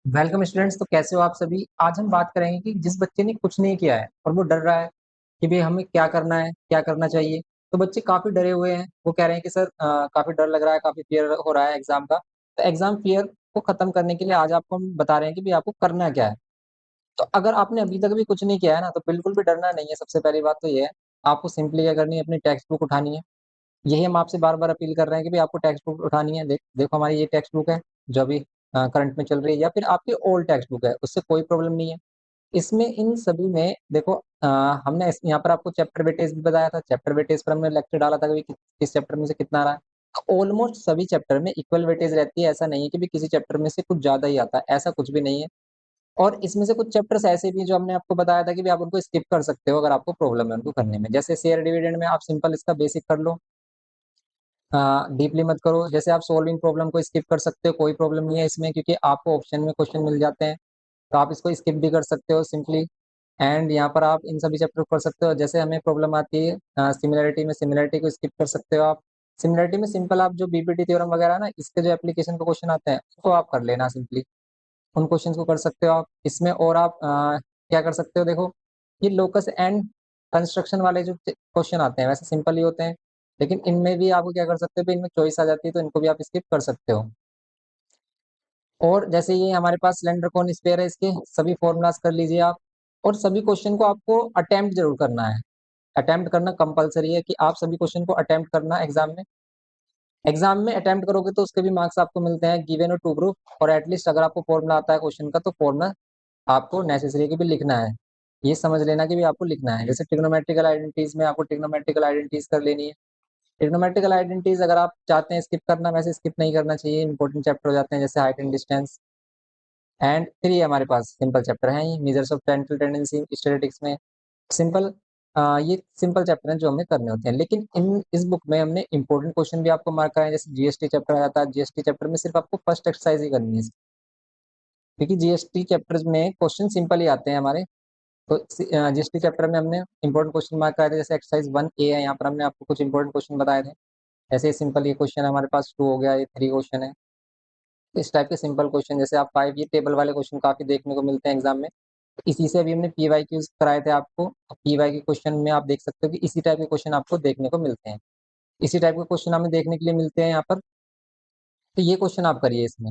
Welcome students. तो कैसे हो आप सभी। आज हम बात करेंगे कि जिस बच्चे ने कुछ नहीं किया है और वो डर रहा है कि भाई हमें क्या करना है, क्या करना चाहिए। तो बच्चे काफी डरे हुए हैं, वो कह रहे हैं कि सर काफी डर लग रहा है, काफी फियर हो रहा है एग्जाम का। तो एग्जाम फियर को खत्म करने के लिए आज आपको हम बता रहे हैं कि भाई आपको करना क्या है। तो अगर आपने अभी तक भी कुछ नहीं किया है ना, तो बिल्कुल भी डरना नहीं है। सबसे पहली बात तो ये है, आपको सिंपली क्या करनी है, अपनी टेक्स्ट बुक उठानी है। यही हम आपसे बार-बार अपील कर रहे हैं कि भई आपको टेक्स्ट बुक उठानी है। देखो हमारी ये टेक्स्ट बुक है, जो अभी करंट में चल रही है, या फिर आपकी ओल्ड टेक्स्ट बुक है, उससे कोई प्रॉब्लम नहीं है। इसमें इन सभी में देखो हमने इस यहाँ पर आपको चैप्टर वेटेज भी बताया था। चैप्टर वेटेज पर हमने लेक्चर डाला था कि किस चैप्टर में से कितना आ रहा है। तो ऑलमोस्ट सभी चैप्टर में इक्वल वेटेज रहती है। ऐसा नहीं है कि भई किसी चैप्टर में से कुछ ज़्यादा ही आता है, ऐसा कुछ भी नहीं है। और इसमें से कुछ चैप्टर्स ऐसे भी हैं जो हमने आपको बताया था कि भई आप उनको स्किप कर सकते हो अगर आपको प्रॉब्लम है उनको करने में। जैसे शेयर डिविडेंड में आप सिंपल इसका बेसिक कर लो। डीपली मत करो। जैसे आप सॉल्विंग प्रॉब्लम को स्किप कर सकते हो, कोई प्रॉब्लम नहीं है इसमें, क्योंकि आपको ऑप्शन में क्वेश्चन मिल जाते हैं, तो आप इसको स्किप भी कर सकते हो सिंपली। एंड यहाँ पर आप इन सभी चैप्टर को कर सकते हो। जैसे हमें प्रॉब्लम आती है सिमिलैरिटी में, सिमिलैरिटी को स्किप कर सकते हो आप। सिमिलैरिटी में सिंपल आप जो बीपीटी थ्योरम वगैरह है ना, इसके जो एप्लीकेशन के क्वेश्चन आते हैं, उसको आप कर लेना सिंपली। उन क्वेश्चंस को कर सकते हो आप इसमें। और आप क्या कर सकते हो, देखो ये लोकस एंड कंस्ट्रक्शन वाले जो क्वेश्चन आते हैं, वैसे सिंपल ही होते हैं, लेकिन इनमें भी आपको क्या कर सकते हो, भी इनमें चॉइस आ जाती है, तो इनको भी आप स्किप कर सकते हो। और जैसे ये हमारे पास सिलेंडर कौन स्पेयर है, इसके सभी फॉर्मूलाज कर लीजिए आप। और सभी क्वेश्चन को आपको अटेम्प्ट जरूर करना है। अटेम्प्ट करना कंपलसरी है कि आप सभी क्वेश्चन को अटेम्प्ट करना एग्जाम में। एग्जाम में अटेम्प्ट करोगे तो उसके भी मार्क्स आपको मिलते हैं, गिवन और टू प्रूफ। और एटलीस्ट अगर आपको फॉर्मूला आता है क्वेश्चन का, तो फॉर्मूला आपको नेसेसरी है कि भी लिखना है। ये समझ लेना कि भी आपको लिखना है। जैसे ट्रिग्नोमेट्रिकल आइडेंटिटीज में आपको ट्रिग्नोमेट्रिकल आइडेंटिटीज कर लेनी है। ट्रिग्नोमेट्रिकल आइडेंटिटीज अगर आप चाहते हैं स्किप करना, वैसे स्किप नहीं करना चाहिए, इंपॉर्टेंट चैप्टर हो जाते हैं, जैसे हाइट एंड डिस्टेंस। एंड फिर ये हमारे पास सिंपल चैप्टर है, ये मेजर्स ऑफ टेंटल टेंडेंसी स्टैटिस्टिक्स में सिंपल। ये सिंपल चैप्टर हैं जो हमें करने होते हैं। लेकिन इन इस बुक में हमने इंपॉर्टेंट क्वेश्चन भी आपको मार्क कराए, जैसे जीएसटी चैप्टर आ जाता है। जीएसटी चैप्टर में सिर्फ आपको फर्स्ट एक्सरसाइज ही करनी है, क्योंकि जीएसटी चैप्टर में क्वेश्चन सिंपल ही आते हैं हमारे। तो जीएसटी चैप्टर में हमने इंपॉर्टेंट क्वेश्चन मार्क कराए थे, जैसे एक्सरसाइज 1A है, यहाँ पर हमने आपको कुछ इंपॉर्टेंट क्वेश्चन बताए थे। ऐसे सिंपल ये क्वेश्चन है हमारे पास 2 हो गया, ये 3 क्वेश्चन है। इस टाइप के सिंपल क्वेश्चन, जैसे आप 5, ये टेबल वाले क्वेश्चन काफी देखने को मिलते हैं एग्जाम में। तो इसी से अभी हमने पीवाई क्यूज कराए थे आपको। पीवाई के क्वेश्चन में आप देख सकते हो कि इसी टाइप के क्वेश्चन आपको देखने को मिलते हैं। इसी टाइप के क्वेश्चन हमें देखने के लिए मिलते हैं यहाँ पर। तो ये क्वेश्चन आप करिए इसमें।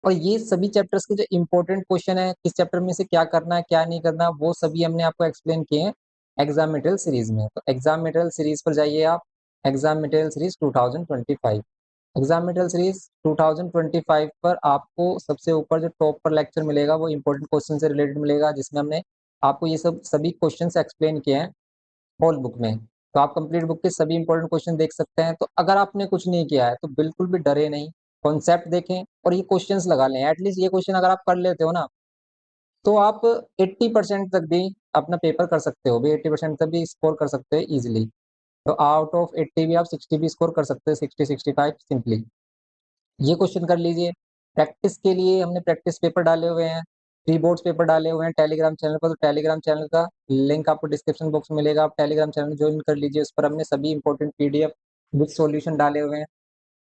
और ये सभी चैप्टर्स के जो इंपॉर्टेंट क्वेश्चन है, किस चैप्टर में से क्या करना है क्या नहीं करना, वो सभी हमने आपको एक्सप्लेन किए हैं एग्जाम मटेरियल सीरीज में। तो एग्जाम मटेरियल सीरीज पर जाइए आप। Exam material series 2025। Exam material series 2025 पर आपको सबसे ऊपर जो टॉप पर लेक्चर मिलेगा, वो इंपॉर्टेंट क्वेश्चन से रिलेटेड मिलेगा, जिसमें हमने आपको ये सब सभी क्वेश्चंस एक्सप्लेन किए हैं होल बुक में। तो आप कंप्लीट बुक के सभी इंपॉर्टेंट क्वेश्चन देख सकते हैं। तो अगर आपने कुछ नहीं किया है, तो बिल्कुल भी डरे नहीं, कॉन्सेप्ट देखें और ये क्वेश्चंस लगा लें। एटलीस्ट ये क्वेश्चन अगर आप कर लेते हो ना, तो आप 80% तक भी अपना पेपर कर सकते हो, भी 80% तक भी स्कोर कर सकते हो इजीली। तो आउट ऑफ 80 भी आप 60 भी स्कोर कर सकते हो, 60-65 सिंपली। ये क्वेश्चन कर लीजिए। प्रैक्टिस के लिए हमने प्रैक्टिस पेपर डाले हुए हैं, प्री बोर्ड्स पेपर डाले हुए हैं टेलीग्राम चैनल पर। तो टेलीग्राम चैनल का लिंक आपको डिस्क्रिप्शन बॉक्स में मिलेगा, आप टेलीग्राम चैनल ज्वाइन कर लीजिए। उस पर हमने सभी इंपॉर्टेंट पीडीएफ विद सॉल्यूशन डाले हुए हैं।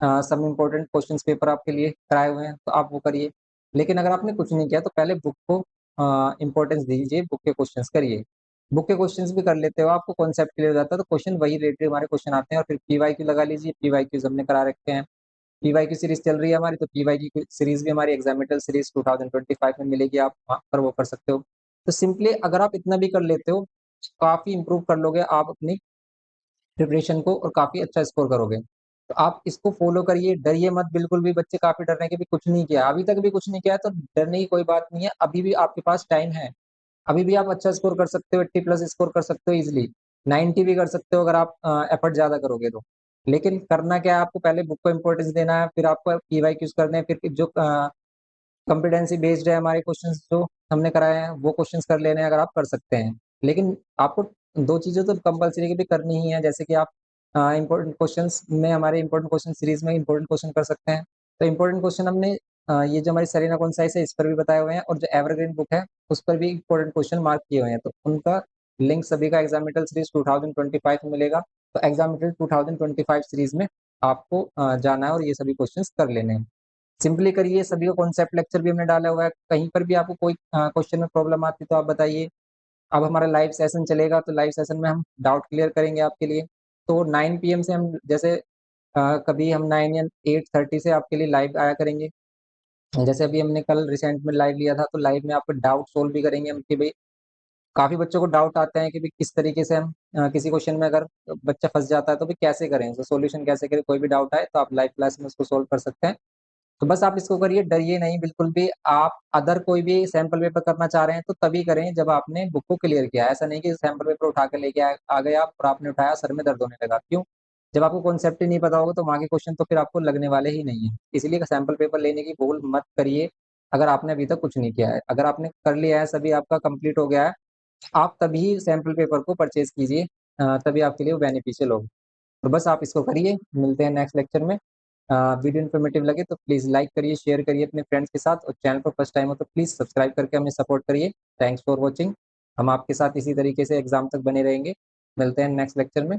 सब इंपॉर्टेंट क्वेश्चंस पेपर आपके लिए कराए हुए हैं, तो आप वो करिए। लेकिन अगर आपने कुछ नहीं किया, तो पहले बुक को इंपॉर्टेंस दीजिए, बुक के क्वेश्चंस करिए। बुक के क्वेश्चंस भी कर लेते हो, आपको कॉन्सेप्ट क्लियर हो जाता है, तो क्वेश्चन वही रिलेटेड हमारे क्वेश्चन आते हैं। और फिर पीवाईक्यू लगा लीजिए, पीवाईक्यूज हमने करा रखे हैं। पीवाई की सीरीज चल रही है हमारी, तो पीवाई की सीरीज भी हमारी एग्जामिनर सीरीज 2025 में मिलेगी, आप वहाँ पर वो कर सकते हो। तो सिंपली अगर आप इतना भी कर लेते हो, काफी इंप्रूव कर लोगे आप अपनी प्रिपरेशन को, और काफी अच्छा स्कोर करोगे। तो आप इसको फॉलो करिए, डरिए मत बिल्कुल भी। बच्चे काफी डर रहे हैं कि भी कुछ नहीं किया, अभी तक भी कुछ नहीं किया है, तो डरने की कोई बात नहीं है, अभी भी आपके पास टाइम है। अभी भी आप अच्छा स्कोर कर सकते हो, 80 प्लस स्कोर कर सकते हो इजिली। 90 भी कर सकते हो अगर आप एफर्ट ज्यादा करोगे तो। लेकिन करना क्या है, आपको पहले बुक को इंपॉर्टेंस देना है, फिर आपको पीवाईक्यूज करने हैं, फिर जो कॉम्पिटेंसी बेस्ड है हमारे क्वेश्चंस जो हमने कराए हैं, वो क्वेश्चंस कर लेने हैं अगर आप कर सकते हैं। लेकिन आपको दो चीजें तो कंपलसरी की भी करनी ही है, जैसे कि आप इंपॉर्टेंट क्वेश्चंस में, हमारे इंपॉर्टेंट क्वेश्चन सीरीज में इंपॉर्टेंट क्वेश्चन कर सकते हैं। तो इंपॉर्टेंट क्वेश्चन हमने ये जो हमारी सेरेना कॉन्साइस है, इस पर भी बताए हुए हैं, और जो एवरग्रीन बुक है उस पर भी इंपॉर्टेंट क्वेश्चन मार्क किए हुए हैं। तो उनका लिंक सभी का एग्जाम मटेरियल सीरीज 2025 में मिलेगा। तो एग्जाम मटेरियल 2025 सीरीज में आपको जाना है और ये सभी क्वेश्चंस कर लेने हैं। सिंपली करिए, सभी का कॉन्सेप्ट लेक्चर भी हमने डाला हुआ है। कहीं पर भी आपको कोई क्वेश्चन में प्रॉब्लम आती है तो आप बताइए। अब हमारा लाइव सेशन चलेगा तो लाइव सेशन में हम डाउट क्लियर करेंगे आपके लिए। तो 9 पीएम से हम जैसे कभी हम 9 या 8:30 से आपके लिए लाइव आया करेंगे। जैसे अभी हमने कल रिसेंट में लाइव लिया था तो लाइव में आपको डाउट सोल्व भी करेंगे हम कि भाई काफ़ी बच्चों को डाउट आते हैं कि भाई किस तरीके से हम किसी क्वेश्चन में अगर बच्चा फँस जाता है तो भाई कैसे करें? तो सॉल्यूशन कैसे करें? कोई भी डाउट आए तो आप लाइव क्लास में उसको सोल्व कर सकते हैं। तो बस आप इसको करिए, डरिए नहीं बिल्कुल भी। आप अदर कोई भी सैंपल पेपर करना चाह रहे हैं तो तभी करें जब आपने बुक को क्लियर किया है। ऐसा नहीं कि सैंपल पेपर उठा के लेके आ गए आप और आपने उठाया, सर में दर्द होने लगा। क्यों? जब आपको कॉन्सेप्ट ही नहीं पता होगा तो वहाँ के क्वेश्चन तो फिर आपको लगने वाले ही नहीं हैं। इसलिए सैंपल पेपर लेने की भूल मत करिए, अगर आपने अभी तक कुछ नहीं किया है। अगर आपने कर लिया है, सभी आपका कंप्लीट हो गया है, आप तभी सैंपल पेपर को परचेज़ कीजिए, तभी आपके लिए वो बेनिफिशियल होगा। तो बस आप इसको करिए, मिलते हैं नेक्स्ट लेक्चर में। वीडियो इन्फॉर्मेटिव लगे तो प्लीज़ लाइक करिए, शेयर करिए अपने फ्रेंड्स के साथ और चैनल पर फर्स्ट टाइम हो तो प्लीज़ सब्सक्राइब करके हमें सपोर्ट करिए। Thanks for watching. हम आपके साथ इसी तरीके से एग्ज़ाम तक बने रहेंगे। मिलते हैं नेक्स्ट लेक्चर में।